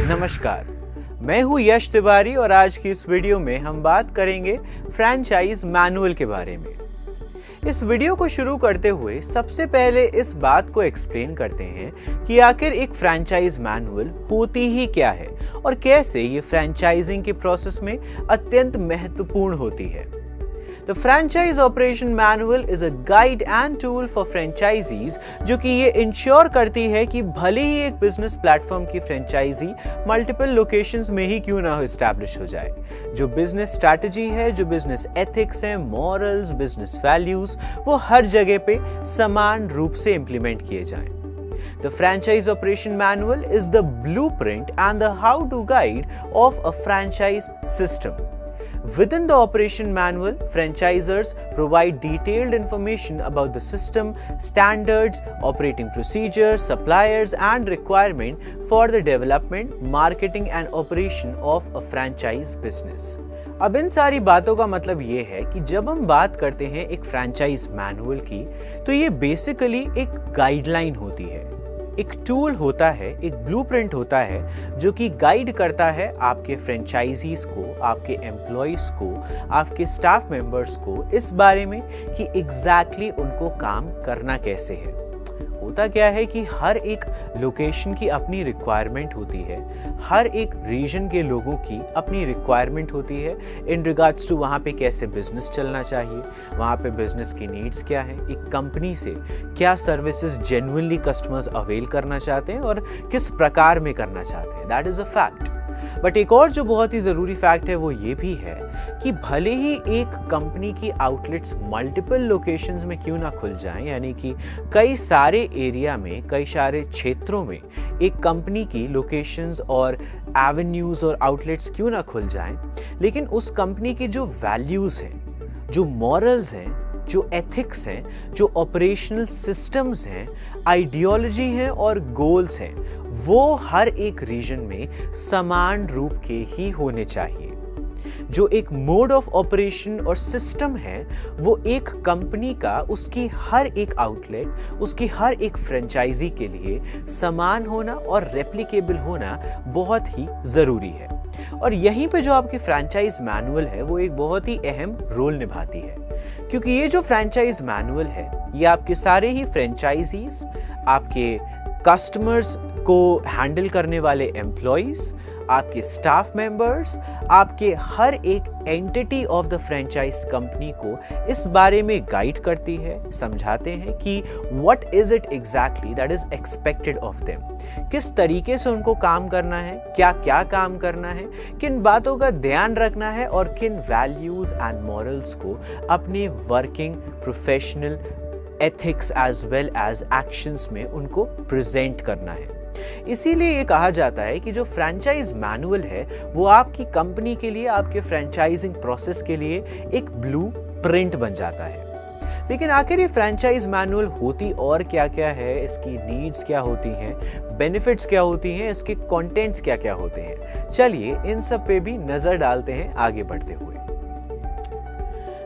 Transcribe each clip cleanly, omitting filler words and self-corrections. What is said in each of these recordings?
नमस्कार, मैं हूं यश तिवारी और आज की इस वीडियो में हम बात करेंगे फ्रैंचाइज मैनुअल के बारे में। इस वीडियो को शुरू करते हुए सबसे पहले इस बात को एक्सप्लेन करते हैं कि आखिर एक फ्रैंचाइज मैनुअल होती ही क्या है और कैसे ये फ्रैंचाइजिंग के प्रोसेस में अत्यंत महत्वपूर्ण होती है। The Franchise Operation Manual is a guide and tool for franchisees जो कि ये इंश्योर करती है कि भले ही एक बिजनेस प्लेटफॉर्म की फ्रेंचाइजी मल्टीपल लोकेशंस में ही क्यों ना हो एस्टैब्लिश हो जाए, जो बिजनेस स्ट्रैटेजी है, जो बिजनेस एथिक्स है, मॉरल्स, बिजनेस वैल्यूज, वो हर जगह पे समान रूप से इंप्लीमेंट किए जाएं। The Franchise Operation Manual is the blueprint and the how-to guide of a franchise system. Within the operation manual, franchisors provide detailed information about the system, standards, operating procedures, suppliers, and requirement for the development, marketing, and operation of a franchise business. अब इन सारी बातों का मतलब ये है कि जब हम बात करते हैं एक फ्रैंचाइज मैनुअल की, तो ये बेसिकली एक गाइडलाइन होती है, एक टूल होता है, एक ब्लूप्रिंट होता है जो कि गाइड करता है आपके फ्रेंचाइजीज को, आपके एम्प्लॉइज को, आपके स्टाफ मेंबर्स को इस बारे में कि एग्जैक्टली उनको काम करना कैसे है। होता क्या है कि हर एक लोकेशन की अपनी रिक्वायरमेंट होती है, हर एक रीजन के लोगों की अपनी रिक्वायरमेंट होती है इन रिगार्ड्स टू वहाँ पे कैसे बिजनेस चलना चाहिए, वहाँ पे बिजनेस की नीड्स क्या है, एक कंपनी से क्या सर्विसेज जेन्युइनली कस्टमर्स अवेल करना चाहते हैं और किस प्रकार में करना चाहते हैं। That is a fact. But एक और जो बहुत ही ज़रूरी फैक्ट है वो ये भी है कि भले ही एक कंपनी की आउटलेट्स मल्टीपल लोकेशंस में क्यों ना खुल जाएं, यानी कि कई सारे एरिया में, कई सारे क्षेत्रों में एक कंपनी की लोकेशंस और एवेन्यूज़ और आउटलेट्स क्यों ना खुल जाएं, लेकिन उस कंपनी की जो वैल्यूज़ हैं, जो मॉरल्स हैं, जो एथिक्स हैं, जो ऑपरेशनल सिस्टम्स हैं, आइडियोलॉजी हैं और गोल्स हैं, वो हर एक रीजन में समान रूप के ही होने चाहिए। जो एक मोड ऑफ ऑपरेशन और सिस्टम है वो एक कंपनी का उसकी हर एक आउटलेट, उसकी हर एक फ्रेंचाइजी के लिए समान होना और रेप्लिकेबल होना बहुत ही ज़रूरी है। और यहीं पे जो आपकी फ्रैंचाइज मैनुअल है वो एक बहुत ही अहम रोल निभाती है, क्योंकि ये जो फ्रैंचाइज मैनुअल है ये आपके सारे ही फ्रेंचाइजीज, आपके कस्टमर्स को हैंडल करने वाले एम्प्लॉइज, आपके स्टाफ मेंबर्स, आपके हर एक entity of the franchise company को इस बारे में गाइड करती है, समझाते हैं कि what is it exactly that is expected of them, किस तरीके से उनको काम करना है, क्या क्या काम करना है, किन बातों का ध्यान रखना है और किन वैल्यूज एंड मॉरल्स को अपने working professional ethics as well as actions में उनको प्रेजेंट करना है। इसीलिए ये कहा जाता है कि जो फ्रैंचाइज मैनुअल है वो आपकी कंपनी के लिए, आपके फ्रैंचाइजिंग प्रोसेस के लिए एक ब्लू प्रिंट बन जाता है। लेकिन आखिर ये फ्रैंचाइज मैनुअल होती और क्या क्या है, इसकी नीड्स क्या होती हैं, बेनिफिट्स क्या होती हैं, इसके कंटेंट्स क्या क्या होते हैं, चलिए इन सब पे भी नजर डालते हैं आगे बढ़ते हुए।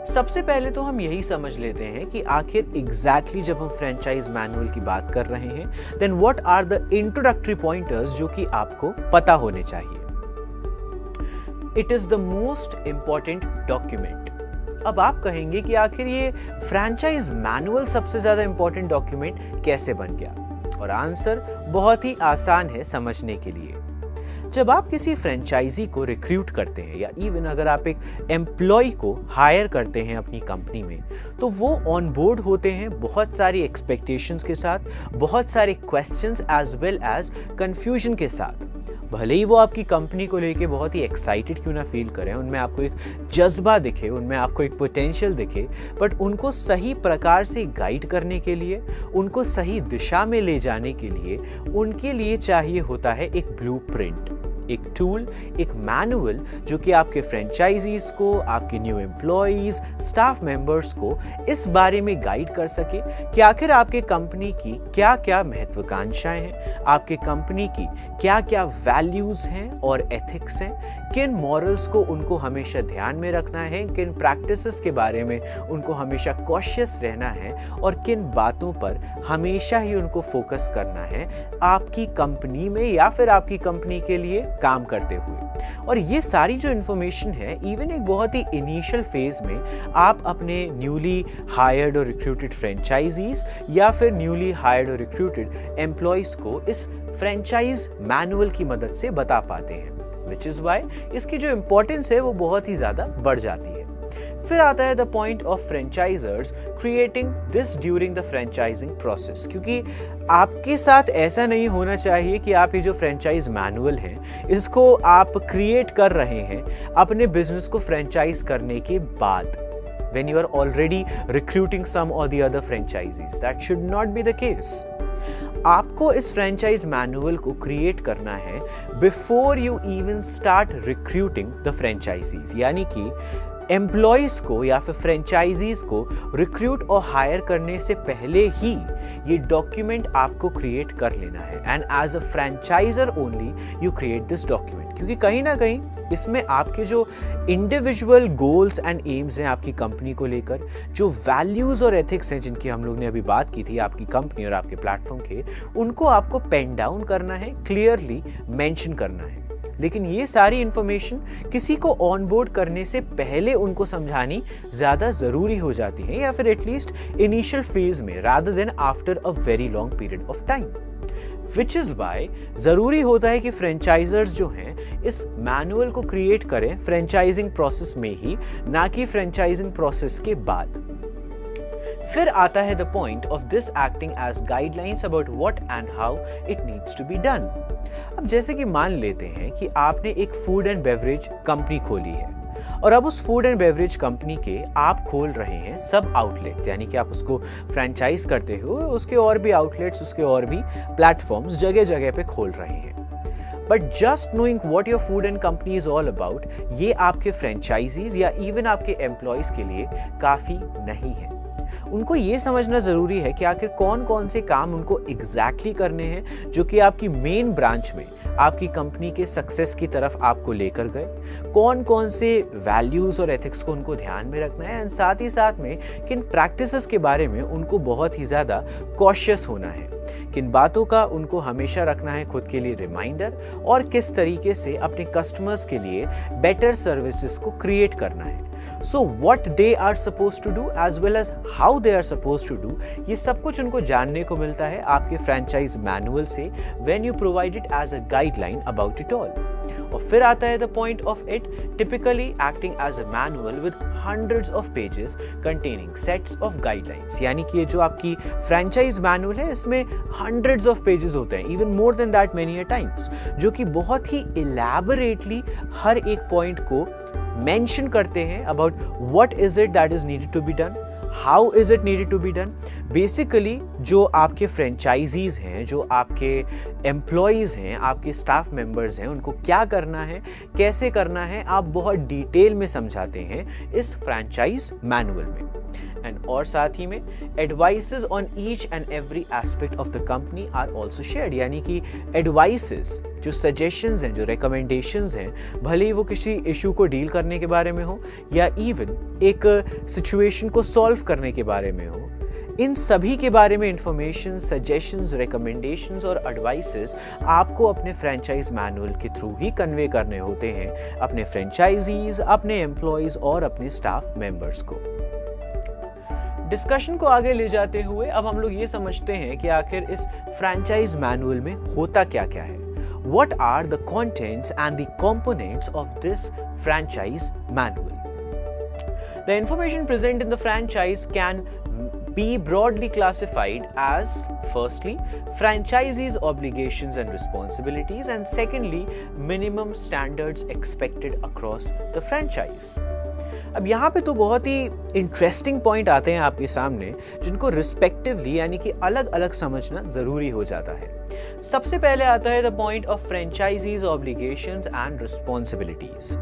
सबसे पहले तो हम यही समझ लेते हैं कि आखिर एग्जैक्टली जब हम फ्रैंचाइज मैनुअल की बात कर रहे हैं, then what are the introductory pointers जो कि आपको पता होने चाहिए। It is the most important document. अब आप कहेंगे कि आखिर ये फ्रैंचाइज मैनुअल सबसे ज्यादा इंपॉर्टेंट डॉक्यूमेंट कैसे बन गया, और आंसर बहुत ही आसान है समझने के लिए। जब आप किसी फ्रेंचाइजी को रिक्रूट करते हैं या इवन अगर आप एक एम्प्लॉय को हायर करते हैं अपनी कंपनी में, तो वो ऑन बोर्ड होते हैं बहुत सारी एक्सपेक्टेशंस के साथ, बहुत सारे questions as well as confusion के साथ। भले ही वो आपकी कंपनी को लेके बहुत ही एक्साइटेड क्यों ना फील करें, उनमें आपको एक जज्बा दिखे, उनमें आपको एक पोटेंशियल दिखे, बट उनको सही प्रकार से गाइड करने के लिए, उनको सही दिशा में ले जाने के लिए उनके लिए चाहिए होता है एक ब्लूप्रिंट। एक टूल, एक मैनुअल जो कि आपके फ्रेंचाइजीज को, आपके न्यू एम्प्लॉइज, स्टाफ मेंबर्स को इस बारे में गाइड कर सके कि आखिर आपके कंपनी की क्या क्या महत्वाकांक्षाएं हैं, आपके कंपनी की क्या क्या वैल्यूज हैं और एथिक्स हैं, किन मॉरल्स को उनको हमेशा ध्यान में रखना है, किन प्रैक्टिसेस के बारे में उनको हमेशा कॉशियस रहना है और किन बातों पर हमेशा ही उनको फोकस करना है आपकी कंपनी में या फिर आपकी कंपनी के लिए काम करते हुए। और ये सारी जो इन्फॉर्मेशन है इवन एक बहुत ही इनिशियल फेज में आप अपने न्यूली हायर्ड और रिक्रूटेड फ्रेंचाइजीज या फिर न्यूली हायर्ड और रिक्रूटेड एम्प्लॉइज को इस फ्रेंचाइज मैनुअल की मदद से बता पाते हैं, विच इज वाई इसकी जो इंपॉर्टेंस है वो बहुत ही ज्यादा बढ़ जाती है। फिर आता है the point of franchisers creating this during the franchising process, क्योंकि आपके साथ ऐसा नहीं होना चाहिए कि आप ये जो फ्रेंचाइज मैनुअल है इसको आप क्रिएट कर रहे हैं अपने बिजनेस को फ्रेंचाइज करने के बाद, when you are already recruiting some or the other franchisees. That should not be the case. आपको इस फ्रेंचाइज मैनुअल को क्रिएट करना है before you even start recruiting the franchises, यानी कि एम्प्लॉइज को या फिर फ्रेंचाइजीज को रिक्रूट और हायर करने से पहले ही ये डॉक्यूमेंट आपको क्रिएट कर लेना है। And as a franchisor only you create this document, क्योंकि कहीं ना कहीं इसमें आपके जो इंडिविजुअल गोल्स एंड एम्स हैं आपकी कंपनी को लेकर, जो वैल्यूज और एथिक्स हैं जिनकी हम लोग ने अभी बात की थी आपकी कंपनी और आपके प्लेटफॉर्म के, उनको आपको पेन डाउन करना है, क्लियरली मेंशन करना है। लेकिन ये सारी इंफॉर्मेशन किसी को ऑनबोर्ड करने से पहले उनको समझानी ज्यादा जरूरी हो जाती है, या फिर एटलीस्ट इनिशियल फेज में, rather than after a very long period of time. Which is why जरूरी होता है कि फ्रेंचाइजर्स जो हैं इस मैनुअल को क्रिएट करें फ्रेंचाइजिंग प्रोसेस में ही, ना कि फ्रेंचाइजिंग प्रोसेस के बाद। फिर आता है the point of this acting as guidelines about what and how it needs to be done. अब जैसे कि मान लेते हैं कि आपने एक फूड एंड बेवरेज कंपनी खोली है और अब उस फूड एंड बेवरेज कंपनी के आप खोल रहे हैं सब आउटलेट्स, यानी कि आप उसको फ्रेंचाइज करते हो, उसके और भी आउटलेट्स, उसके और भी प्लेटफॉर्म्स जगह जगह पे खोल रहे हैं। But just knowing what your food and company is all about, ये आपके फ्रेंचाइजीज या इवन आपके एम्प्लॉयज के लिए काफी नहीं है। उनको ये समझना जरूरी है कि आखिर कौन कौन से काम उनको एग्जैक्टली करने हैं जो कि आपकी मेन ब्रांच में आपकी कंपनी के सक्सेस की तरफ आपको लेकर गए, कौन कौन से वैल्यूज और एथिक्स को उनको ध्यान में रखना है, एंड साथ ही साथ में किन प्रैक्टिसेस के बारे में उनको बहुत ही ज्यादा कॉशियस होना है, किन बातों का उनको हमेशा रखना है खुद के लिए रिमाइंडर, और किस तरीके से अपने कस्टमर्स के लिए बेटर सर्विसेज को क्रिएट करना है। So what they are supposed to do as well as how they are supposed to do, ये सब कुछ उनको जानने को मिलता है आपके फ्रेंचाइज मैनुअल से when you provide it as a guideline about it all। और फिर आता है the point of it typically acting as a manual with hundreds of pages containing sets of guidelines, यानी कि ये जो आपकी फ्रेंचाइज मैनुअल है इसमें hundreds of pages होते हैं, even more than that many a times, जो कि बहुत ही elaborately हर एक पॉइंट को मेंशन करते हैं about what is it that is needed to be done, how is it needed to be done. Basically जो आपके फ्रेंचाइजीज हैं, जो आपके एम्प्लॉयज हैं, आपके स्टाफ मेंबर्स हैं, उनको क्या करना है, कैसे करना है, आप बहुत डिटेल में समझाते हैं इस फ्रेंचाइज मैनुअल में। एंड और साथ ही में advices on each and every aspect of the company are also shared, यानी कि एडवाइसेस, जो सजेशंस हैं, जो रिकमेंडेशंस हैं, भले ही वो किसी इशू को डील करने के बारे में हो या इवन एक सिचुएशन को सॉल्व करने के बारे में हो, इन सभी के बारे में इंफॉर्मेशन, सजेशंस, रिकमेंडेशंस और एडवाइसेस आपको अपने फ्रेंचाइज मैनुअल के थ्रू ही कन्वे करने होते हैं अपने फ्रेंचाइजीज, अपने एम्प्लॉयज और अपने स्टाफ मेंबर्स को। डिस्कशन को आगे ले जाते हुए अब हम लोग ये समझते हैं कि आखिर इस फ्रेंचाइज मैनुअल में होता क्या क्या है। What are the contents and the components of this franchise manual? The information present in the franchise can be broadly classified as, firstly, franchisee's obligations and responsibilities, and secondly, minimum standards expected across the franchise. अब यहाँ पे तो बहुत ही interesting point आते हैं आपके सामने जिनको रिस्पेक्टिवली यानी कि अलग अलग समझना जरूरी हो जाता है। सबसे पहले आता है the point of franchises obligations and responsibilities.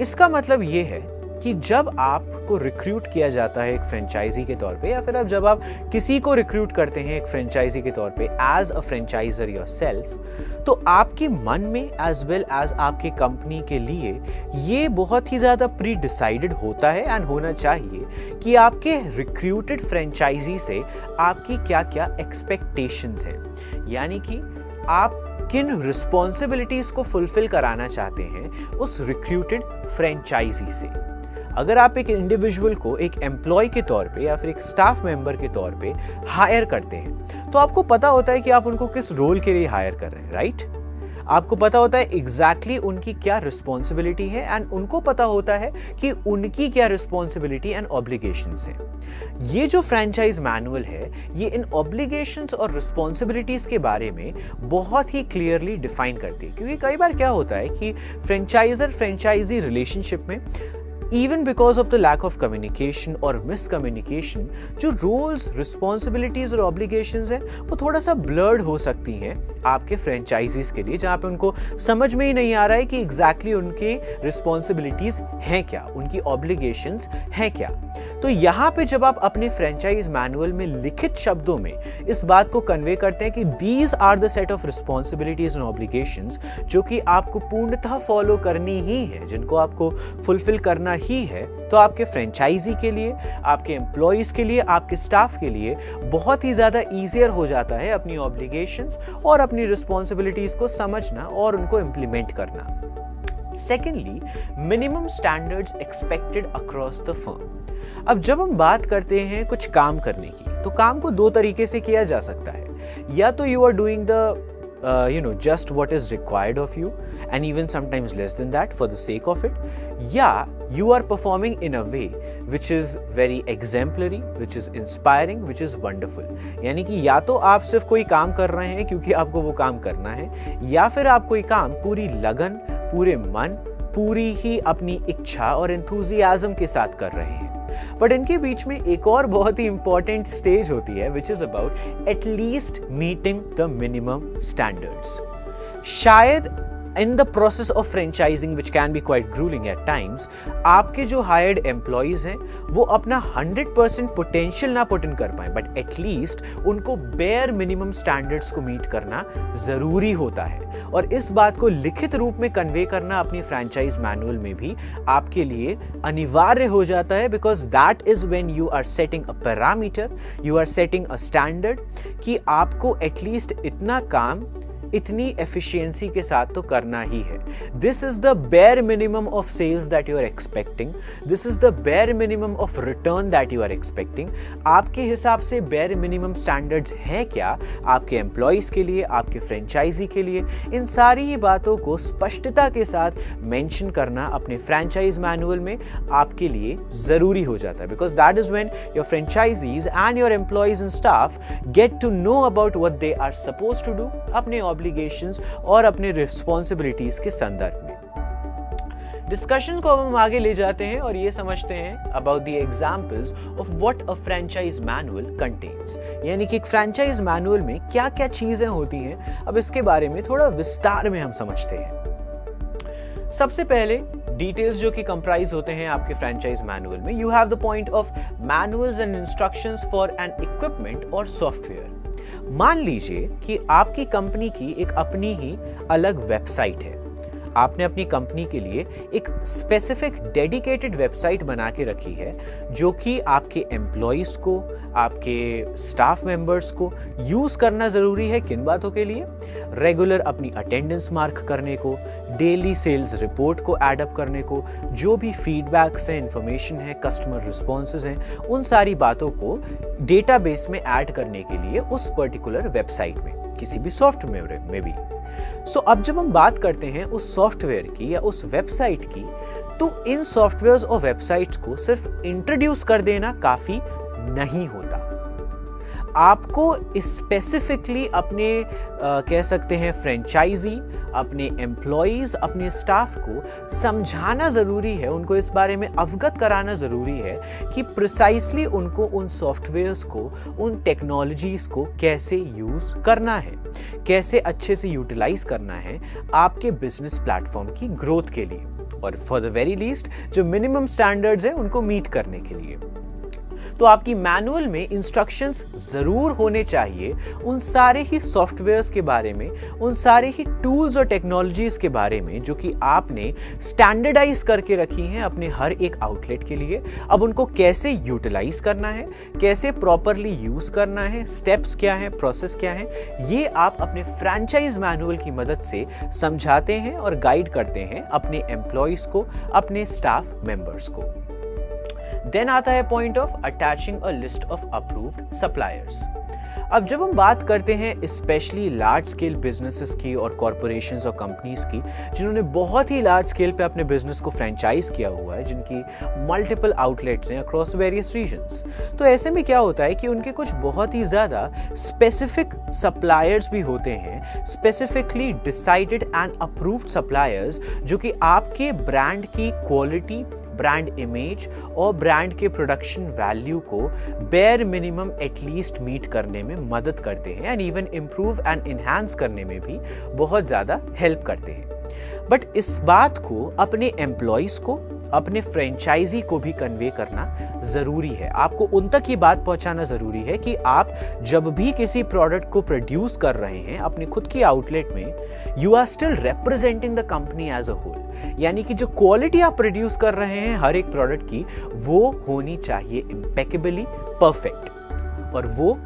इसका मतलब ये है कि जब आपको रिक्रूट किया जाता है एक फ्रेंचाइजी के तौर पे, या फिर जब आप किसी को रिक्रूट करते हैं एक फ्रेंचाइजी के तौर पे एज अ फ्रेंचाइजर योरसेल्फ, तो आपके मन में एज वेल एज आपके कंपनी के लिए ये बहुत ही ज़्यादा प्री डिसाइडेड होता है एंड होना चाहिए कि आपके रिक्रूटेड फ्रेंचाइजी से आपकी क्या क्या एक्सपेक्टेशंस हैं, यानी कि आप किन रिस्पॉन्सिबिलिटीज को फुलफिल कराना चाहते हैं उस रिक्रूटेड फ्रेंचाइजी से। अगर आप एक इंडिविजुअल को एक एम्प्लॉय के तौर पे या फिर एक स्टाफ मेंबर के तौर पे हायर करते हैं, तो आपको पता होता है कि आप उनको किस रोल के लिए हायर कर रहे हैं, राइट? आपको पता होता है एग्जैक्टली उनकी क्या रिस्पॉन्सिबिलिटी है एंड उनको पता होता है कि उनकी क्या रिस्पॉन्सिबिलिटी एंड ऑब्लिगेशंस है। ये जो फ्रेंचाइज मैनुअल है ये इन ऑब्लिगेशंस और रिस्पॉन्सिबिलिटीज के बारे में बहुत ही क्लियरली डिफाइन करती है, क्योंकि कई बार क्या होता है कि फ्रेंचाइजर फ्रेंचाइजी रिलेशनशिप में even because of the lack of communication or miscommunication, जो roles, responsibilities और obligations हैं वो थोड़ा सा blurred हो सकती हैं आपके franchisees के लिए, जहाँ पे उनको समझ में ही नहीं आ रहा है कि exactly उनके responsibilities हैं क्या, उनकी obligations हैं क्या। तो यहाँ पे जब आप अपने franchise manual में लिखित शब्दों में इस बात को convey करते हैं कि these are the set of responsibilities and obligations जो कि आपको पूर्णतः follow करनी ही है, जिनको आपको fulfill करना ही है, तो आपके फ्रेंचाइजी के लिए, आपके एम्प्लॉइज के लिए, आपके स्टाफ के लिए बहुत ही ज्यादा ईजियर हो जाता है अपनी ऑब्लिगेशंस और अपनी रिस्पॉन्सिबिलिटीज को समझना और उनको इंप्लीमेंट करना। Secondly, minimum standards expected across the firm. अब जब हम बात करते हैं कुछ काम करने की, तो काम को दो तरीके से किया जा सकता है, या तो you are doing the just what is required of you and even sometimes less than that for the sake of it, या you are performing in a way which is very exemplary, which is inspiring, which is wonderful। यानी कि या तो आप सिर्फ कोई काम कर रहे हैं क्योंकि आपको वो काम करना है, या फिर आप कोई काम पूरी लगन, पूरे मन, पूरी ही अपनी इच्छा और एंथुजियाज्म के साथ कर रहे हैं। बट इनके बीच में एक और बहुत ही इंपॉर्टेंट स्टेज होती है विच is about at least meeting the minimum standards. शायद in the process of franchising which can be quite grueling at times, आपके जो hired employees हैं वो अपना 100% potential ना put in कर पाए, but at least उनको bare minimum standards को meet करना जरूरी होता है, और इस बात को लिखित रूप में convey करना अपनी franchise manual में भी आपके लिए अनिवार्य हो जाता है, because that is when you are setting a parameter, you are setting a standard कि आपको at least इतना काम इतनी एफिशिएंसी के साथ तो करना ही है। This is the bare minimum of sales that you are expecting, this is the bare minimum of return that you are expecting. आपके हिसाब से बेयर मिनिमम स्टैंडर्ड्स हैं क्या आपके एम्प्लॉइज के लिए, आपके फ्रेंचाइजी के लिए? इन सारी ही बातों को स्पष्टता के साथ मेंशन करना अपने फ्रेंचाइज मैनुअल में आपके लिए जरूरी हो जाता है, because that is when your franchisees and your employees and staff get to know about what they are supposed to do अपने ऑब्लिगेशंस और अपने रिस्पॉन्सिबिलिटीज के संदर्भ में। डिस्कशन को हम आगे ले जाते हैं और ये समझते हैं about the examples of what a franchise manual contains, यानी कि एक फ्रेंचाइज मैनुअल में क्या क्या चीजें होती हैं। अब इसके बारे में थोड़ा विस्तार में हम समझते हैं। सबसे पहले डिटेल्स जो कि कंप्राइज होते हैं आपके फ्रेंचाइज मैनुअल में, you have the point of manuals and instructions for an equipment और सॉफ्टवेयर। मान लीजिए कि आपकी कंपनी की एक अपनी ही अलग वेबसाइट है, आपने अपनी कंपनी के लिए एक स्पेसिफिक डेडिकेटेड वेबसाइट बना के रखी है जो कि आपके एम्प्लॉइज को, आपके स्टाफ मेंबर्स को यूज करना जरूरी है। किन बातों के लिए? रेगुलर अपनी अटेंडेंस मार्क करने को, डेली सेल्स रिपोर्ट को एडअप करने को, जो भी फीडबैक्स हैं, इंफॉर्मेशन है, कस्टमर रिस्पॉन्सेज हैं, उन सारी बातों को डेटाबेस में ऐड करने के लिए उस पर्टिकुलर वेबसाइट में, किसी भी सॉफ्टवेयर में भी। सो अब जब हम बात करते हैं उस सॉफ्टवेयर की या उस वेबसाइट की, तो इन सॉफ्टवेयर्स और वेबसाइट्स को सिर्फ इंट्रोड्यूस कर देना काफी नहीं होता। आपको स्पेसिफिकली अपने कह सकते हैं फ्रेंचाइजी, अपने एम्प्लॉयज़, अपने स्टाफ को समझाना ज़रूरी है, उनको इस बारे में अवगत कराना ज़रूरी है कि प्रिसाइसली उनको उन सॉफ्टवेयर्स को, उन टेक्नोलॉजीज़ को कैसे यूज़ करना है, कैसे अच्छे से यूटिलाइज करना है आपके बिजनेस प्लेटफॉर्म की ग्रोथ के लिए और फॉर द वेरी लीस्ट जो मिनिमम स्टैंडर्ड्स हैं उनको मीट करने के लिए। तो आपकी मैनुअल में इंस्ट्रक्शंस जरूर होने चाहिए उन सारे ही सॉफ्टवेयर्स के बारे में, उन सारे ही टूल्स और टेक्नोलॉजीज के बारे में जो कि आपने स्टैंडर्डाइज करके रखी हैं अपने हर एक आउटलेट के लिए। अब उनको कैसे यूटिलाइज करना है, कैसे प्रॉपरली यूज करना है, स्टेप्स क्या है, प्रोसेस क्या है, ये आप अपने फ्रेंचाइज मैनुअल की मदद से समझाते हैं और गाइड करते हैं अपने एम्प्लॉयज को, अपने स्टाफ मेंबर्स को। देन आता है point of attaching a list of approved suppliers. अब जब हम बात करते हैं स्पेशली लार्ज स्केल बिजनेसेस की और कॉरपोरेशंस और कंपनीज की जिन्होंने बहुत ही लार्ज स्केल पे अपने बिजनेस को फ्रेंचाइज किया हुआ है, जिनकी मल्टीपल आउटलेट्स हैं अक्रॉस वेरियस रीजन्स, तो ऐसे में क्या होता है कि उनके कुछ बहुत ही ज़्यादा स्पेसिफिक सप्लायर्स भी होते हैं, specifically decided and approved suppliers जो कि आपके ब्रांड की क्वालिटी, ब्रांड इमेज और ब्रांड के प्रोडक्शन वैल्यू को बेयर मिनिमम एटलीस्ट मीट करने में मदद करते हैं and even improve and enhance करने में भी बहुत ज़्यादा हेल्प करते हैं। बट इस बात को अपने एम्प्लॉयज़ को, अपने फ्रेंचाइजी को भी कन्वे करना ज़रूरी है। आपको उन तक ये बात पहुंचाना ज़रूरी है कि आप जब भी किसी प्रोडक्ट को प्रोड्यूस कर रहे हैं अपने खुद की आउटलेट में, you are still representing the company as a whole. यानी कि जो क्वालिटी आप प्रोड्यूस कर रहे हैं हर एक प्रोडक्ट की, वो होनी चाहिए इम्पेकेबली परफेक्ट। और वो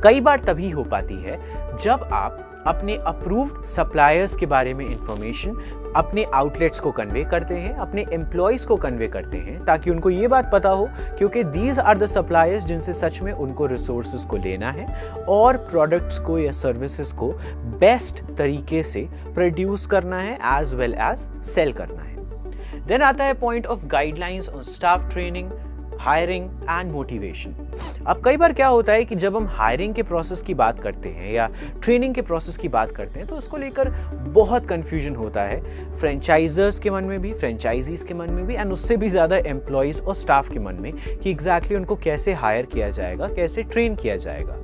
कई बार तभी हो पाती है जब आप अपने अप्रूव्ड सप्लायर्स के बारे में इंफॉर्मेशन अपने आउटलेट्स को कन्वे करते हैं, अपने एम्प्लॉयज को कन्वे करते हैं, ताकि उनको ये बात पता हो क्योंकि दीज आर द सप्लायर्स जिनसे सच में उनको रिसोर्सेज को लेना है और प्रोडक्ट्स को या सर्विसेज को बेस्ट तरीके से प्रोड्यूस करना है एज वेल एज सेल करना है। देन आता है point of guidelines on staff training, hiring and motivation. अब कई बार क्या होता है कि जब हम हायरिंग के प्रोसेस की बात करते हैं या ट्रेनिंग के प्रोसेस की बात करते हैं तो उसको लेकर बहुत कंफ्यूजन होता है फ्रेंचाइजर्स के मन में भी, फ्रेंचाइजीज के मन में भी एंड उससे भी ज़्यादा एम्प्लॉयज़ और स्टाफ के मन में कि एग्जैक्टली उनको कैसे हायर किया जाएगा, कैसे ट्रेन किया जाएगा।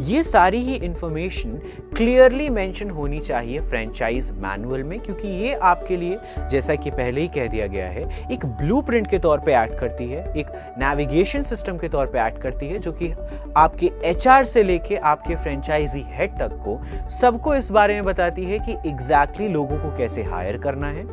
ये सारी ही इंफॉर्मेशन क्लियरली मेंशन होनी चाहिए फ्रेंचाइज मैनुअल में, क्योंकि ये आपके लिए, जैसा कि पहले ही कह दिया गया है, एक ब्लूप्रिंट के तौर पे एक्ट करती है, एक नेविगेशन सिस्टम के तौर पे एक्ट करती है, जो कि आपके एचआर से लेके आपके फ्रेंचाइजी हेड तक को सबको इस बारे में बताती है कि एग्जैक्टली लोगों को कैसे हायर करना है,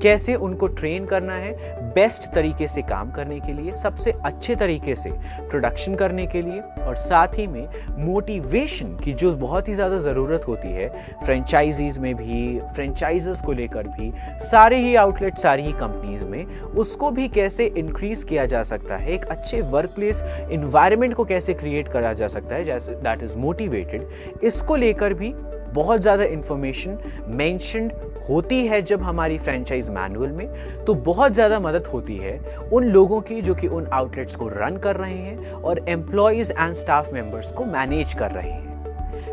कैसे उनको ट्रेन करना है बेस्ट तरीके से काम करने के लिए, सबसे अच्छे तरीके से प्रोडक्शन करने के लिए, और साथ ही में मोटिवेशन की जो बहुत ही ज़्यादा ज़रूरत होती है फ्रेंचाइजीज में भी, फ्रेंचाइजर्स को लेकर भी, सारे ही आउटलेट, सारी ही कंपनीज में, उसको भी कैसे इंक्रीज किया जा सकता है, एक अच्छे वर्क प्लेस इन्वायरमेंट को कैसे क्रिएट करा जा सकता है जैसे दैट इज़ मोटिवेटेड, इसको लेकर भी बहुत ज़्यादा इंफॉर्मेशन मेंशन्ड होती है जब हमारी फ्रेंचाइज मैनुअल में। तो बहुत ज़्यादा मदद होती है उन लोगों की जो कि उन आउटलेट्स को रन कर रहे हैं और एम्प्लॉयज़ एंड स्टाफ मेंबर्स को मैनेज कर रहे हैं।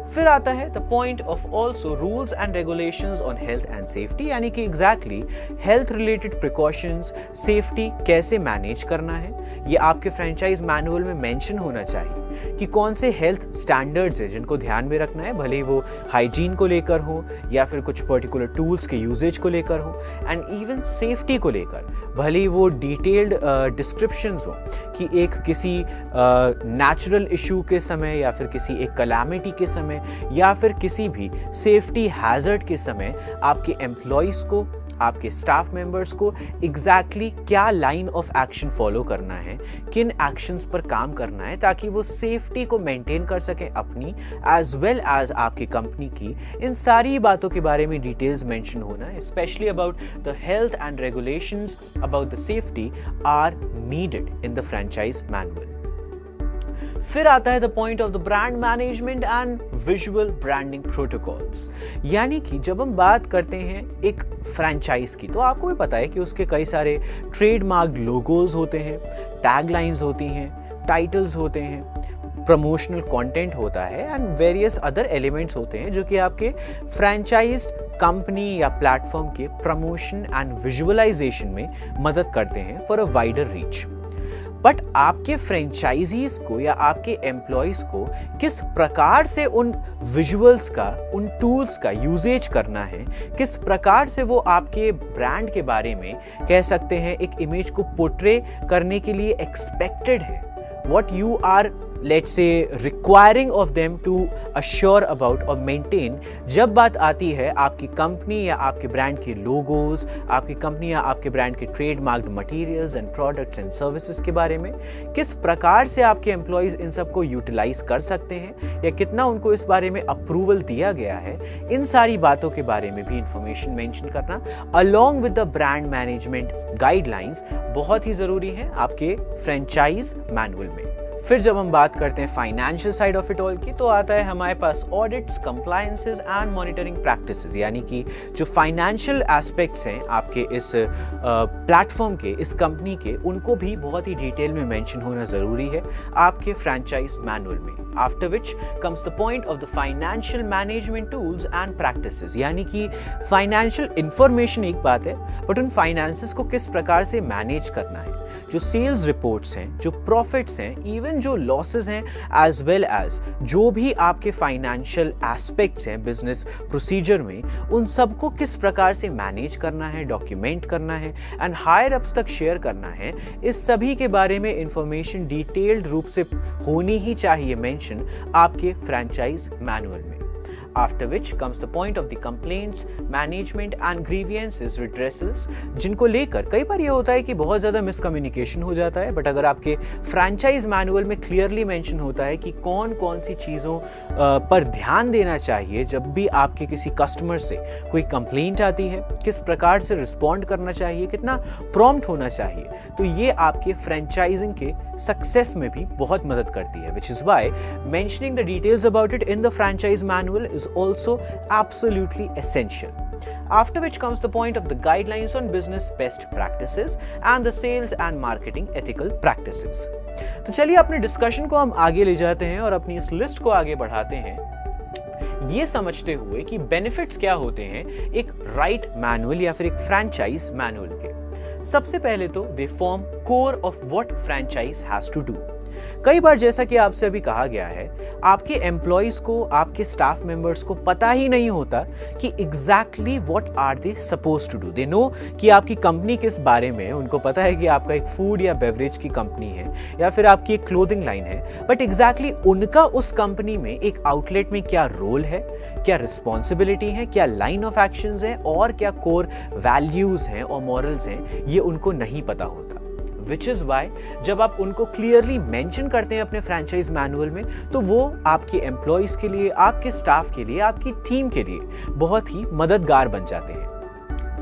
फिर आता है the point of also rules and regulations on health and safety, यानी कि exactly health related precautions, safety कैसे मैनेज करना है, ये आपके फ्रेंचाइज मैनुअल में मेंशन होना चाहिए कि कौन से हेल्थ स्टैंडर्ड्स है जिनको ध्यान में रखना है, भले ही वो हाइजीन को लेकर हो या फिर कुछ पर्टिकुलर टूल्स के यूजेज को लेकर हो, एंड इवन सेफ्टी को लेकर भले ही वो डिटेल्ड डिस्क्रिप्शंस हो कि एक किसी नेचुरल इशू के समय या फिर किसी एक कलामिटी के समय या फिर किसी भी सेफ्टी हैजर्ड के समय आपके एम्प्लॉयज़ को, आपके स्टाफ मेंबर्स को एग्जैक्टली क्या लाइन ऑफ एक्शन फॉलो करना है, किन एक्शंस पर काम करना है, ताकि वो सेफ्टी को मेंटेन कर सकें अपनी एज वेल एज आपकी कंपनी की। इन सारी बातों के बारे में डिटेल्स मेंशन होना, specially about the health and regulations about the safety are needed in the franchise manual. फिर आता है the point of the brand management and visual branding protocols, यानी कि जब हम बात करते हैं एक फ्रेंचाइज की तो आपको भी पता है कि उसके कई सारे ट्रेडमार्क लोगोज होते हैं, टैगलाइंस होती हैं, टाइटल्स होते हैं, प्रमोशनल कंटेंट होता है एंड वेरियस अदर एलिमेंट्स होते हैं जो कि आपके फ्रेंचाइज्ड कंपनी या प्लेटफॉर्म के प्रमोशन एंड विजुअलाइजेशन में मदद करते हैं for a wider reach. But आपके फ्रेंचाइजीज को या आपके एम्प्लॉयज को किस प्रकार से उन विजुअल्स का, उन टूल्स का यूजेज करना है, किस प्रकार से वो आपके ब्रांड के बारे में कह सकते हैं एक इमेज को पोर्ट्रे करने के लिए एक्सपेक्टेड है, what you are let's say requiring of them to assure about और maintain। जब बात आती है आपकी कंपनी या आपके ब्रांड के लोगोज, आपकी कंपनी या आपके ब्रांड के trademarked materials and products and services के बारे में, किस प्रकार से आपके एम्प्लॉयज इन सबको यूटिलाइज कर सकते हैं या कितना उनको इस बारे में अप्रूवल दिया गया है, इन सारी बातों के बारे में भी इंफॉर्मेशन मेंशन करना along with the brand management guidelines बहुत ही जरूरी है आपके फ्रेंचाइज मैनुअल में। फिर जब हम बात करते हैं financial side of it all की, तो आता है हमारे पास audits, compliances and monitoring practices, यानी कि जो फाइनेंशियल एस्पेक्ट्स हैं आपके इस प्लेटफॉर्म के, इस कंपनी के, उनको भी बहुत ही डिटेल में मेंशन होना जरूरी है आपके फ्रेंचाइज मैनुअल में। After which comes the point of the financial management tools and practices, यानी कि फाइनेंशियल इंफॉर्मेशन एक बात है, बट उन फाइनेंसेस को किस प्रकार से मैनेज करना है, जो सेल्स रिपोर्ट्स हैं, जो प्रॉफिट्स हैं, इवन जो लॉसेस हैं, एज वेल एज जो भी आपके फाइनेंशियल एस्पेक्ट्स हैं बिजनेस प्रोसीजर में, उन सबको किस प्रकार से मैनेज करना है, डॉक्यूमेंट करना है एंड हायर अप्स तक शेयर करना है, इस सभी के बारे में इंफॉर्मेशन डिटेल्ड रूप से होनी ही चाहिए मेंशन आपके फ्रेंचाइज मैनुअल में। After which comes the point of the complaints, management and grievances redressals, जिनको लेकर कई बार ये होता है कि बहुत ज़्यादा मिसकम्युनिकेशन हो जाता है, बट अगर आपके फ्रेंचाइज मैनुअल में क्लियरली मेंशन होता है कि कौन कौन सी चीज़ों पर ध्यान देना चाहिए जब भी आपके किसी कस्टमर से कोई कंप्लेंट आती है, किस प्रकार से रिस्पॉन्ड करना चाहिए, कितना प्रॉम्प्ट होना चाहिए, तो ये आपके फ्रेंचाइजिंग के सक्सेस में भी बहुत मदद करती है, which is why mentioning the details about it in the franchise manual is also absolutely essential. After which comes the point of the guidelines on business best practices and the sales and marketing ethical practices. तो चलिए अपने discussion को हम आगे ले जाते हैं और अपनी इस लिस्ट को आगे बढ़ाते हैं, ये समझते हुए कि बेनिफिट्स क्या होते हैं एक राइट मैनुअल या फिर एक फ्रेंचाइज मैनुअल के। सबसे पहले तो they form core of what franchise has to do. कई बार जैसा कि आपसे अभी कहा गया है, आपके एम्प्लॉयज को, आपके स्टाफ मेंबर्स को पता ही नहीं होता कि exactly what are they suppose to do. They know कि आपकी कंपनी किस बारे में है, उनको पता है कि आपका एक फूड या बेवरेज की कंपनी है या फिर आपकी एक क्लोथिंग लाइन है, बट एग्जैक्टली उनका उस कंपनी में एक आउटलेट में क्या रोल है, क्या रिस्पॉन्सिबिलिटी है, क्या लाइन ऑफ एक्शंस है और क्या कोर वैल्यूज हैं और मॉरल्स हैं, ये उनको नहीं पता होता। Which is why जब आप उनको क्लियरली मेंशन करते हैं अपने फ्रेंचाइज मैनुअल में, तो वो आपके एम्प्लॉयज के लिए, आपके स्टाफ के लिए, आपकी टीम के लिए बहुत ही मददगार बन जाते हैं।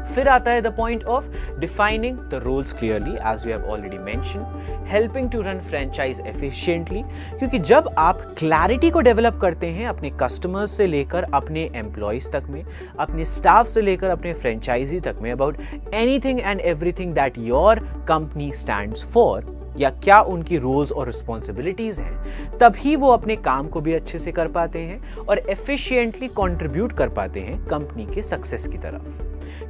फिर आता है the point of defining the roles clearly, as we have already mention, helping to run franchise efficiently, क्योंकि जब आप क्लैरिटी को डेवलप करते हैं अपने कस्टमर्स से लेकर अपने एम्प्लॉयज तक में, अपने स्टाफ से लेकर अपने फ्रेंचाइजी तक में, about anything and everything that your company stands for, या क्या उनकी रोल्स और रिस्पॉन्सिबिलिटीज हैं, तभी वो अपने काम को भी अच्छे से कर पाते हैं और एफिशिएंटली कंट्रीब्यूट कर पाते हैं कंपनी के सक्सेस की तरफ।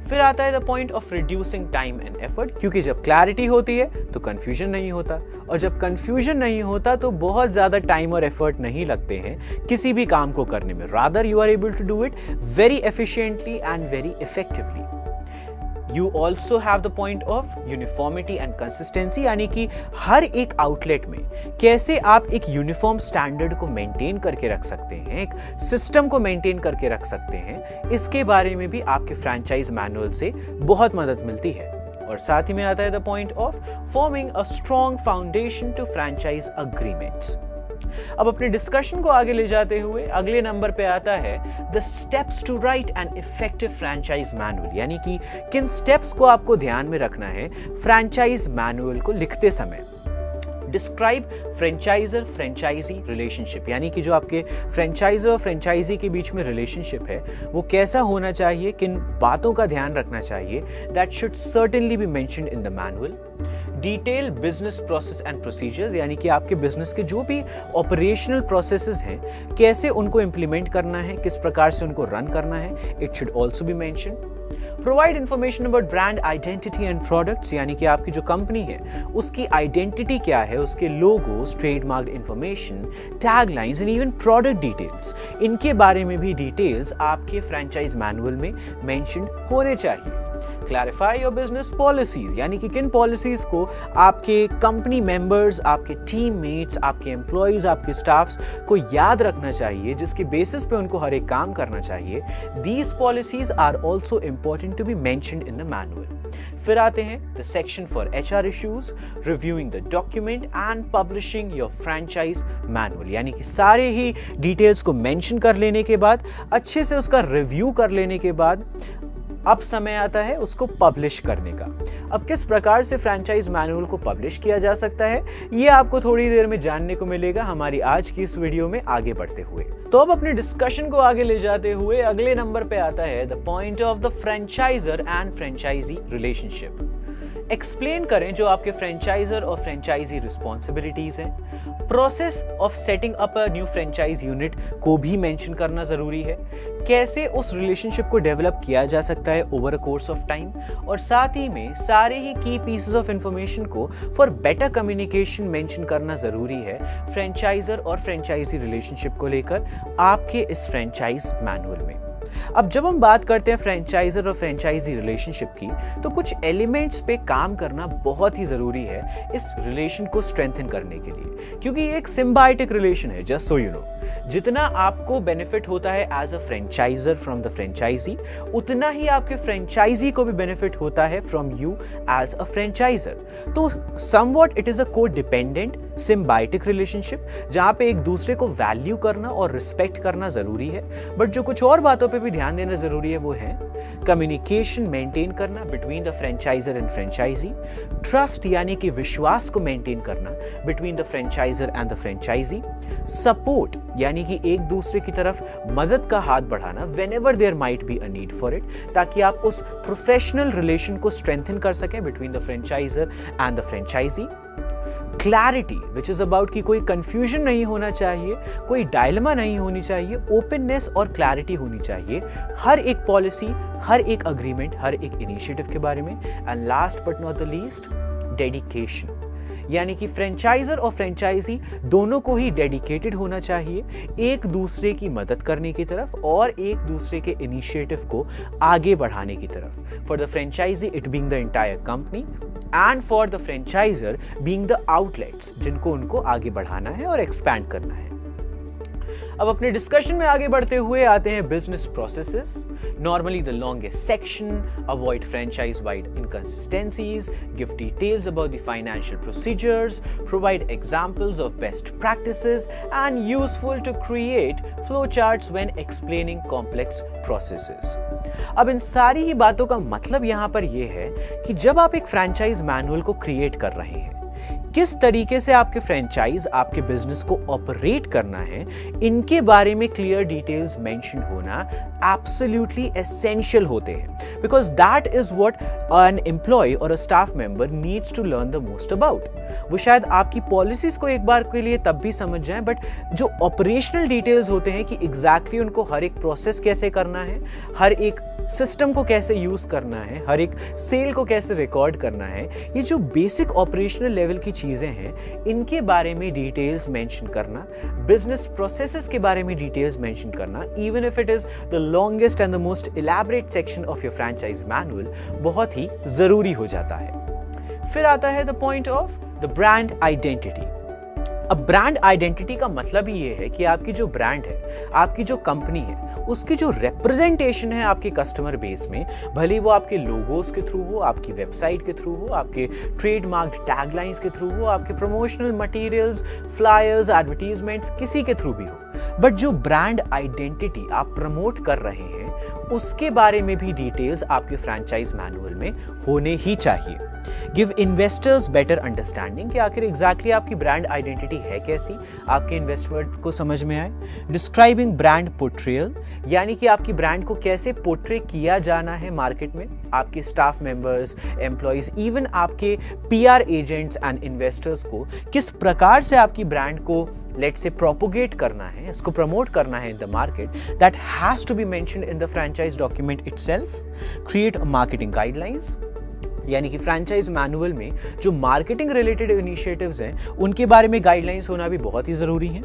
फिर आता है the point of reducing time and effort, क्योंकि जब क्लैरिटी होती है तो कंफ्यूजन नहीं होता, और जब कंफ्यूजन नहीं होता तो बहुत ज्यादा टाइम और एफर्ट नहीं लगते हैं किसी भी काम को करने में। Rather you are able to do it very efficiently and very effectively. You also have the point of uniformity and consistency, यानी कि हर एक आउटलेट में कैसे आप एक यूनिफॉर्म स्टैंडर्ड को मेंटेन करके रख सकते हैं, एक सिस्टम को मेंटेन करके रख सकते हैं, इसके बारे में भी आपके फ्रेंचाइज मैनुअल से बहुत मदद मिलती है। और साथ ही में आता है the point of forming a strong foundation to franchise agreements. अब अपने डिस्कशन को आगे ले जाते हुए अगले नंबर पे आता है the steps to write an effective franchise manual, यानी कि किन स्टेप्स को आपको ध्यान में रखना है फ्रेंचाइज मैनुअल को लिखते समय। डिस्क्राइब फ्रेंचाइजर फ्रेंचाइजी रिलेशनशिप, यानी कि जो आपके फ्रेंचाइजर और फ्रेंचाइजी के बीच में रिलेशनशिप है वो कैसा होना चाहिए, किन बातों का ध्यान रखना चाहिए, that should certainly B mentioned in the manual. Detail business process and procedures, यानी कि आपके बिजनेस के जो भी ऑपरेशनल प्रोसेसेस हैं कैसे उनको इंप्लीमेंट करना है, किस प्रकार से उनको रन करना है, it should also be mentioned. Provide information about brand identity and products, यानी कि आपकी जो कंपनी है उसकी आइडेंटिटी क्या है, उसके logos, trademark information, taglines and even product details, इनके बारे में भी डिटेल्स आपके फ्रेंचाइज मैनुअल में मेंशन होने चाहिए। क्लैरिफाई योर बिजनेस पॉलिसीज, यानी कि किन पॉलिसीज को आपके कंपनी मेंबर्स, आपके टीममेट्स, आपके एम्प्लॉयज, आपके स्टाफ्स को याद रखना चाहिए, जिसके बेसिस पे उनको हर एक काम करना चाहिए। These policies are also important to be mentioned in the manual. फिर आते हैं the section for HR issues, reviewing the document and publishing your franchise manual, यानी कि सारे ही डिटेल्स को मेंशन कर लेने के बाद, अच्छे से उसका रिव्यू कर लेने के बाद अब समय आता है उसको पब्लिश करने का। अब किस प्रकार से फ्रेंचाइज मैनुअल को पब्लिश किया जा सकता है ये आपको थोड़ी देर में जानने को मिलेगा हमारी आज की इस वीडियो में आगे बढ़ते हुए। तो अब अपने डिस्कशन को आगे ले जाते हुए अगले नंबर पे आता है the point of the franchiser and franchisee relationship. Explain करें जो आपके फ्रेंचाइजर और फ्रेंचाइजी रिस्पॉन्सिबिलिटीज हैं। Process of setting up a new franchise unit को भी मेंशन करना जरूरी है। कैसे उस रिलेशनशिप को डेवलप किया जा सकता है over a course of time, और साथ ही में सारे ही की पीसेस ऑफ इंफॉर्मेशन को फॉर बेटर कम्युनिकेशन मेंशन करना जरूरी है फ्रेंचाइजर और फ्रेंचाइजी रिलेशनशिप को लेकर आपके इस फ्रेंचाइज मैनुअल में। अब जब हम बात करते हैं फ्रेंचाइजर और फ्रेंचाइजी रिलेशनशिप की, तो कुछ एलिमेंट्स पे काम करना बहुत ही जरूरी है इस रिलेशन को स्ट्रेंथन करने के लिए, क्योंकि ये एक सिम्बायोटिक रिलेशन है। जस्ट सो यू नो, जितना आपको बेनिफिट होता है as a franchiser from the franchisee, उतना ही आपके फ्रेंचाइजी को भी बेनिफिट होता है from you as a franchiser. तो somewhat it is a co dependent symbiotic relationship, जहां पे एक दूसरे को वैल्यू करना और रिस्पेक्ट करना जरूरी है, बट जो कुछ और बातों पे भी ध्यान देना जरूरी है वो है कम्युनिकेशन मेंटेन करना between the franchiser and franchisee, trust यानी कि विश्वास को मेंटेन करना between the franchiser and the franchisee, support यानी कि एक दूसरे की तरफ मदद का हाथ बढ़ाना whenever there might be a need for it, ताकि आप उस प्रोफेशनल रिलेशन को स्ट्रेंथन कर सकें between the franchiser and the franchisee. Clarity which is about कि कोई कंफ्यूजन नहीं होना चाहिए, कोई डायलेमा नहीं होनी चाहिए, ओपननेस और क्लैरिटी होनी चाहिए हर एक पॉलिसी, हर एक अग्रीमेंट, हर एक इनिशिएटिव के बारे में। And last but not the least, dedication, यानी कि फ्रेंचाइजर और फ्रेंचाइजी दोनों को ही डेडिकेटेड होना चाहिए एक दूसरे की मदद करने की तरफ और एक दूसरे के इनिशिएटिव को आगे बढ़ाने की तरफ। For the franchisee it being the entire company and for the franchiser being the outlets जिनको उनको आगे बढ़ाना है और एक्सपैंड करना है। अब अपने डिस्कशन में आगे बढ़ते हुए आते हैं business processes. Normally the longest section, avoid franchise wide inconsistencies, give details about the financial procedures, provide examples of best practices and useful to create flow charts when explaining complex processes. अब इन सारी ही बातों का मतलब यहां पर यह है कि जब आप एक फ्रेंचाइज मैनुअल को क्रिएट कर रहे हैं, किस तरीके से आपके फ्रेंचाइज आपके बिजनेस को ऑपरेट करना है, इनके बारे में क्लियर डिटेल्स मेंशन होना एब्सोल्युटली एसेंशियल होते हैं, because that is what an employ or a staff member needs to learn the most about. वो शायद आपकी पॉलिसीज को एक बार के लिए तब भी समझ जाएं, बट जो ऑपरेशनल डिटेल्स होते हैं कि एग्जैक्टली उनको हर एक प्रोसेस कैसे करना है, हर एक सिस्टम को कैसे यूज करना है, हर एक सेल को कैसे रिकॉर्ड करना है, ये जो बेसिक ऑपरेशनल लेवल की चीजें हैं इनके बारे में डिटेल्स मेंशन करना, बिजनेस प्रोसेसेस के बारे में डिटेल्स मेंशन करना, even if it is the longest and the most elaborate section of your franchise manual, बहुत ही जरूरी हो जाता है। फिर आता है the point of the brand identity. अब ब्रांड आइडेंटिटी का मतलब ही ये है कि आपकी जो ब्रांड है, आपकी जो कंपनी है, उसकी जो रिप्रेजेंटेशन है आपके कस्टमर बेस में, भले वो आपके लोगोस के थ्रू हो, आपकी वेबसाइट के थ्रू हो, आपके ट्रेडमार्क टैगलाइंस के थ्रू हो, आपके प्रमोशनल मटेरियल्स, फ्लायर्स, एडवर्टीजमेंट्स, किसी के थ्रू भी हो, बट जो ब्रांड आइडेंटिटी आप प्रमोट कर रहे हैं उसके बारे में भी डिटेल्स आपके फ्रेंचाइज मैनुअल में होने ही चाहिए। गिव इन्वेस्टर्स बेटर अंडरस्टैंडिंग कि आखिर एग्जैक्टली आपकी ब्रांड आइडेंटिटी है कैसी, आपके इन्वेस्टर को समझ में आए। डिस्क्राइबिंग ब्रांड पोर्ट्रेयल, यानी कि आपकी ब्रांड को कैसे पोर्ट्रे किया जाना है मार्केट में, आपके स्टाफ मेंबर्स, एम्प्लॉइज, इवन आपके पीआर एजेंट्स एंड इन्वेस्टर्स को किस प्रकार से आपकी ब्रांड को लेट्स से प्रोपोगेट करना है, इसको प्रमोट करना है in the market, that has to be mentioned in the franchise document itself. Create marketing guidelines, यानी कि फ्रेंचाइज मैनुअल में जो मार्केटिंग रिलेटेड इनिशिएटिव्स हैं उनके बारे में गाइडलाइंस होना भी बहुत ही जरूरी है।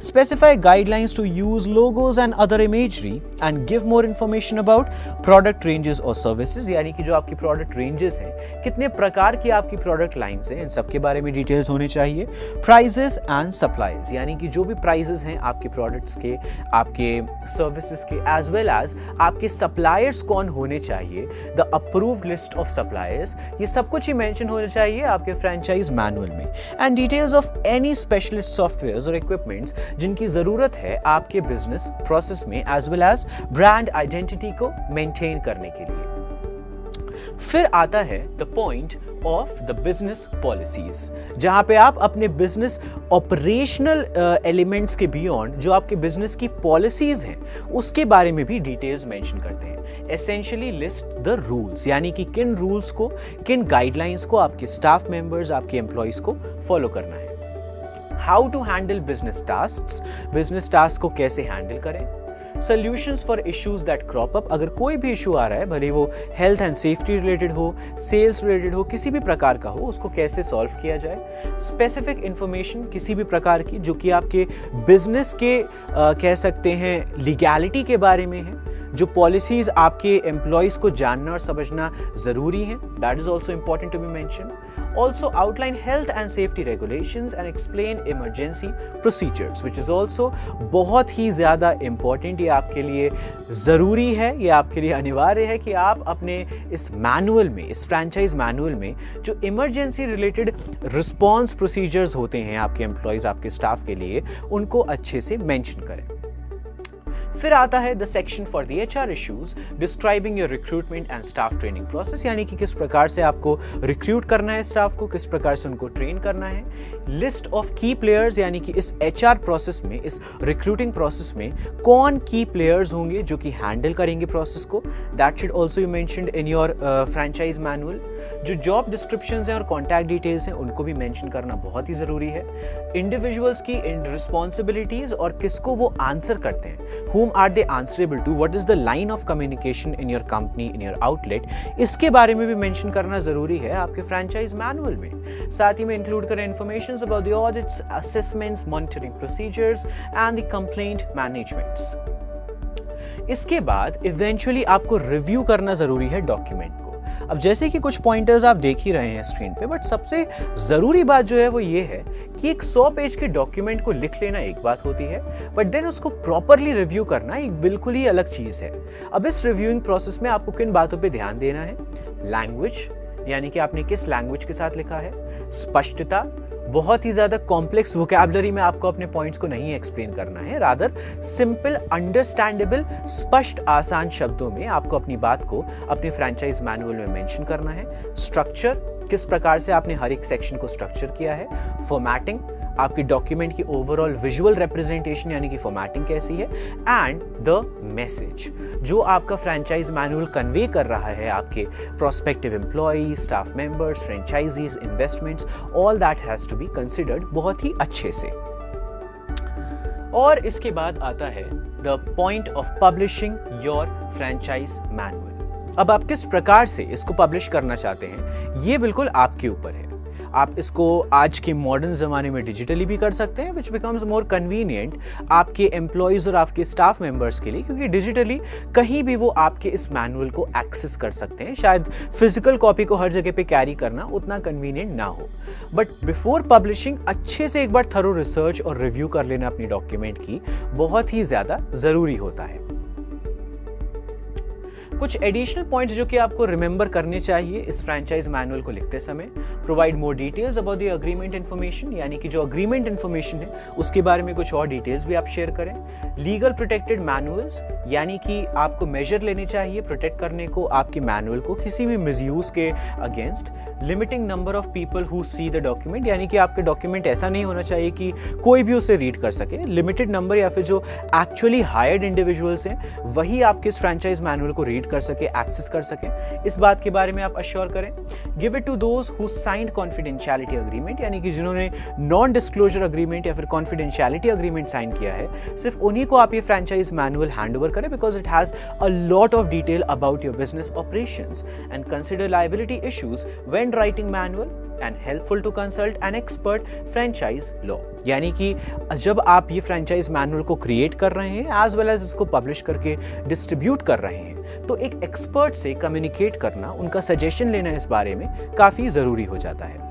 Specify guidelines to use logos and other imagery and give more information about product ranges और सर्विसेज, यानी कि जो आपकी प्रोडक्ट रेंजेस हैं, कितने प्रकार की आपकी प्रोडक्ट लाइंस हैं, इन सब के बारे में डिटेल्स होने चाहिए। प्राइजेस एंड सप्लाईज, यानी कि जो भी प्राइजेस हैं आपके प्रोडक्ट्स के, आपके सर्विसेज के, एज वेल एज आपके सप्लायर्स कौन होने चाहिए, the approved list of suppliers, ये सब कुछ ही मेंशन होना चाहिए आपके फ्रेंचाइज मैनुअल में। And details of any specialist softwares और इक्विपमेंट्स जिनकी जरूरत है आपके बिजनेस प्रोसेस में, as well as brand identity को मेंटेन करने के लिए। फिर आता है the point of the business policies, जहां पे आप अपने बिजनेस ऑपरेशनल एलिमेंट्स के बियॉन्ड जो आपके बिजनेस की पॉलिसीज हैं उसके बारे में भी डिटेल्स मेंशन करते हैं। एसेंशियली लिस्ट द रूल्स, यानी कि किन रूल्स को, किन गाइडलाइंस को आपके स्टाफ मेंबर्स, आपके एम्प्लॉइज को फॉलो करना है। How to handle business tasks, business task को कैसे हैंडल करें। Solutions for issues that crop up, अगर कोई भी इशू आ रहा है, भले वो हेल्थ एंड सेफ्टी रिलेटेड हो, सेल्स रिलेटेड हो, किसी भी प्रकार का हो, उसको कैसे सॉल्व किया जाए। स्पेसिफिक इंफॉर्मेशन किसी भी प्रकार की जो कि आपके बिजनेस के कह सकते हैं लीगैलिटी के बारे में है, जो पॉलिसीज आपके एम्प्लॉइज को जानना और समझना जरूरी है, that is also important to be mention. Also outline health and safety regulations and explain emergency procedures, which is also बहुत ही ज़्यादा important, ये आपके लिए ज़रूरी है, ये आपके लिए अनिवार्य है कि आप अपने इस मैनुअल में, इस फ्रेंचाइज मैनुअल में जो इमरजेंसी रिलेटेड रिस्पॉन्स प्रोसीजर्स होते हैं आपके एम्प्लॉयज़, आपके स्टाफ के लिए, उनको अच्छे से मेंशन करें। फिर आता है the section for the HR issues, describing your recruitment and staff training process, यानी कि किस प्रकार से आपको रिक्रूट करना है स्टाफ को, किस प्रकार से उनको ट्रेन करना है। लिस्ट ऑफ की प्लेयर्स, यानी कि इस एचआर प्रोसेस में, इस रिक्रूटिंग प्रोसेस में कौन की प्लेयर्स होंगे जो कि हैंडल करेंगे प्रोसेस को, that should also be mentioned in your franchise manual. जो जॉब डिस्क्रिप्शंस हैं और कॉन्टैक्ट डिटेल्स हैं उनको भी मेंशन करना बहुत ही जरूरी है। इंडिविजुअल्स की रिस्पॉन्सिबिलिटीज और किसको वो आंसर करते हैं, whom are they answerable to, what is the line of communication in your company, in your outlet, इसके बारे में भी मेंशन करना जरूरी है आपके फ्रेंचाइज मैनुअल में। साथ ही में इंक्लूड करें information about the audits, assessments, monitoring procedures and the complaint managements. इसके बाद इवेंचुअली आपको रिव्यू करना जरूरी है डॉक्यूमेंट को। अब जैसे कि कुछ पॉइंटर्स आप देख ही रहे हैं स्क्रीन पे, बट सबसे जरूरी बात जो है वो ये है कि एक 100 पेज के डॉक्यूमेंट को लिख लेना एक बात होती है, बट देन उसको प्रॉपरली रिव्यू करना एक बिल्कुल ही अलग चीज है। अब इस रिव्यूइंग प्रोसेस में आपको किन बातों पे ध्यान देना है। लैंग्वेज, यानी कि आपने किस लैंग्वेज के साथ लिखा है। स्पष्टता, बहुत ही ज्यादा कॉम्प्लेक्स वोकैबुलरी में आपको अपने पॉइंट्स को नहीं एक्सप्लेन करना है, रादर सिंपल, अंडरस्टैंडेबल, स्पष्ट, आसान शब्दों में आपको अपनी बात को अपने फ्रेंचाइज मैनुअल में मेंशन करना है। स्ट्रक्चर, किस प्रकार से आपने हर एक सेक्शन को स्ट्रक्चर किया है। फॉर्मेटिंग, आपकी डॉक्यूमेंट की ओवरऑल विजुअल रिप्रेजेंटेशन यानी कि फॉर्मेटिंग कैसी है। एंड द मैसेज, जो आपका फ्रेंचाइज मैनुअल कन्वे कर रहा है आपके prospective employ, staff members, franchisees, investments, all that has to be considered बहुत ही अच्छे से। और इसके बाद आता है the point of publishing your franchise manual. अब आप किस प्रकार से इसको पब्लिश करना चाहते हैं ये बिल्कुल आपके ऊपर है। आप इसको आज के मॉडर्न ज़माने में डिजिटली भी कर सकते हैं, विच बिकम्स मोर कन्वीनियंट आपके एम्प्लॉयज़ और आपके स्टाफ मेंबर्स के लिए, क्योंकि डिजिटली कहीं भी वो आपके इस मैनुअल को एक्सेस कर सकते हैं। शायद फिजिकल कॉपी को हर जगह पे कैरी करना उतना कन्वीनियंट ना हो, बट बिफोर पब्लिशिंग अच्छे से एक बार थरो रिसर्च और रिव्यू कर लेना अपनी डॉक्यूमेंट की बहुत ही ज़्यादा ज़रूरी होता है। कुछ एडिशनल पॉइंट्स जो कि आपको रिमेंबर करने चाहिए इस फ्रेंचाइज मैनुअल को लिखते समय: provide more details about the agreement information, यानी कि जो अग्रीमेंट इन्फॉर्मेशन है उसके बारे में कुछ और डिटेल्स भी आप शेयर करें। लीगल प्रोटेक्टेड मैनुअल्स, यानी कि आपको मेजर लेने चाहिए प्रोटेक्ट करने को आपके मैनुअल को किसी भी मिसयूज के against. Limiting number of people who see the document, यानी कि आपके डॉक्यूमेंट ऐसा नहीं होना चाहिए कि कोई भी उसे रीड कर सके। लिमिटेड नंबर या फिर जो एक्चुअली हायर्ड इंडिविजुअल्स हैं वही आपके इस फ्रेंचाइज मैनुअल को रीड कर सके, एक्सेस कर सके, इस बात के बारे में आप अश्योर करें। Give it to those who signed confidentiality agreement, यानी कि जिन्होंने नॉन डिस्क्लोजर अग्रीमेंट या फिर कॉन्फिडेंशियलिटी अग्रीमेंट साइन किया है, सिर्फ उन्हीं को आप ये फ्रेंचाइज मैनुअल हैंड ओवर करें, because it has a lot of detail about your business operations. And consider liability issues when writing manual and helpful to consult an expert franchise law, यानी कि जब आप ये फ्रेंचाइज मैनुअल को create कर रहे हैं एज वेल एज इसको पब्लिश करके डिस्ट्रीब्यूट कर रहे हैं, तो एक एक्सपर्ट से कम्युनिकेट करना, उनका सजेशन लेना इस बारे में काफी जरूरी हो जाता है।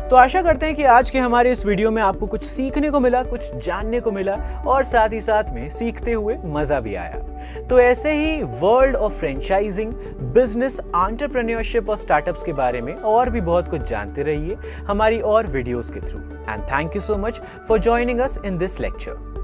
तो आशा करते हैं कि आज के हमारे इस वीडियो में आपको कुछ सीखने को मिला, कुछ जानने को मिला और साथ ही साथ में सीखते हुए मजा भी आया। तो ऐसे ही world of franchising, business, entrepreneurship और स्टार्टअप्स के बारे में और भी बहुत कुछ जानते रहिए हमारी और वीडियोस के through. And thank you so much for joining us in this lecture.